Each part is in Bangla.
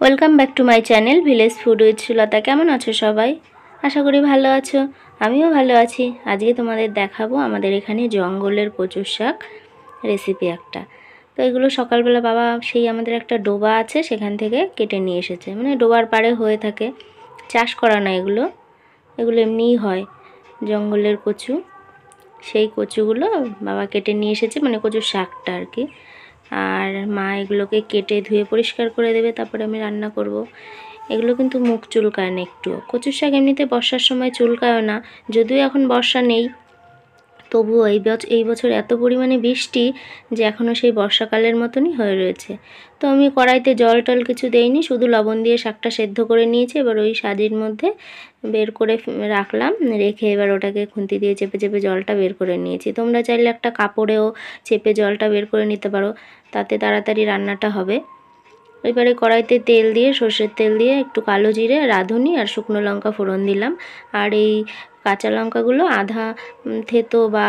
Welcome back to my channel village food with Sulata. কেমন আছো সবাই? আশা করি ভালো আছো, আমিও ভালো আছি। আজকে তোমাদের দেখাবো আমাদের এখানে জঙ্গলের কচুর শাক রেসিপি একটা। তো এগুলো সকালবেলা বাবা সেই আমাদের একটা ডোবা আছে সেখান থেকে কেটে নিয়ে এসেছে, মানে ডোবার পাড়ে হয়ে থাকে, চাষ করা না এগুলো, এগুলো এমনিই হয় জঙ্গলের কচু। সেই কচুগুলো বাবা কেটে নিয়ে এসেছে, মানে কচুর শাকটা আর কি। আর মা এগুলোকে কেটে ধুয়ে পরিষ্কার করে দেবে, তারপরে আমি রান্না করব। এগুলো কিন্তু মুখ চুলকায় না একটু। কচুর শাক এমনিতে বর্ষার সময় চুলকায় না, যদিও এখন বর্ষা নেই, তবুও এই বছর এত পরিমাণে বৃষ্টি যে এখনও সেই বর্ষাকালের মতনই হয়ে রয়েছে। তো আমি কড়াইতে জল টল কিছু দেইনি, শুধু লবণ দিয়ে শাকটা সেদ্ধ করে নিয়েছি। এবার ওই সাজির মধ্যে বের করে রাখলাম, রেখে এবার ওটাকে খুন্তি দিয়ে চেপে চেপে জলটা বের করে নিয়েছি। তোমরা চাইলে একটা কাপড়েও চেপে জলটা বের করে নিতে পারো, তাতে তাড়াতাড়ি রান্নাটা হবে। এবারে কড়াইতে তেল দিয়ে, সর্ষের তেল দিয়ে একটু কালো জিরে, রাঁধুনি আর শুকনো লঙ্কা ফোড়ন দিলাম। আর এই কাঁচা লঙ্কাগুলো আধা থেতো বা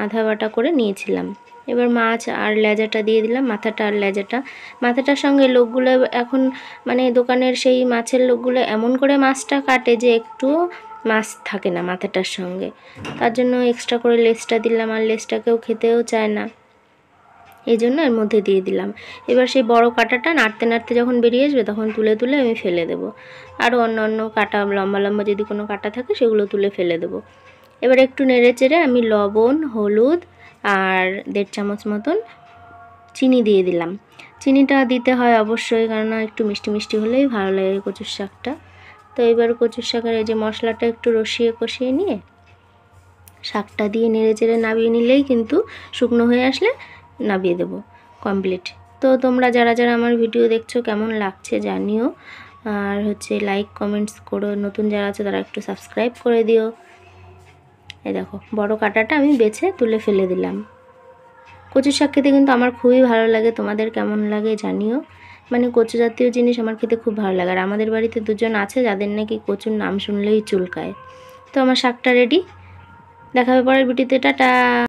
আধা বাটা করে নিয়েছিলাম। এবার মাছ আর লেজাটা দিয়ে দিলাম, মাথাটা আর লেজাটা। মাথাটার সঙ্গে লোকগুলো এখন মানে দোকানের সেই মাছের লোকগুলো এমন করে মাছটা কাটে যে একটুও মাছ থাকে না মাথাটার সঙ্গে, তার জন্য এক্সট্রা করে লেজটা দিলাম। আর লেজটাকেও খেতেও চায় না, এই জন্য এর মধ্যে দিয়ে দিলাম। এবার সেই বড় কাঁটাটা নাড়তে নাড়তে যখন বেরিয়ে আসবে তখন তুলে তুলে আমি ফেলে দেবো। আরও অন্য কাঁটা লম্বা লম্বা যদি কোনো কাঁটা থাকে সেগুলো তুলে ফেলে দেবো। এবার একটু নেড়ে চেড়ে আমি লবণ, হলুদ আর 1.5 চামচ মতন চিনি দিয়ে দিলাম। চিনিটা দিতে হয় অবশ্যই, কেননা একটু মিষ্টি মিষ্টি হলেই ভালো লাগে কচুর শাকটা। তো এবার কচুর শাকের এই যে মশলাটা একটু রসিয়ে কষিয়ে নিয়ে শাকটা দিয়ে নেড়ে চেড়ে নামিয়ে নিলেই কিন্তু শুকনো হয়ে আসলে নামিয়ে দেবো, কমপ্লিট। তো তোমরা যারা যারা আমার ভিডিও দেখছো কেমন লাগছে জানিও, আর লাইক কমেন্টস করো। নতুন যারা আছে তারা একটু সাবস্ক্রাইব করে দিও। এই দেখো বড় কাঁটাটা আমি বেছে তুলে ফেলে দিলাম। কচু শাক খেতে কিন্তু আমার খুবই ভালো লাগে, তোমাদের কেমন লাগে জানিও। মানে কচু জাতীয় জিনিস আমার খেতে খুব ভালো লাগে। আর আমাদের বাড়িতে দুজন আছে যাদের নাকি কচুর নাম শুনলেই চুলকায়। তো আমার শাকটা রেডি, দেখা হবে পরের ভিডিওতে। টাটা।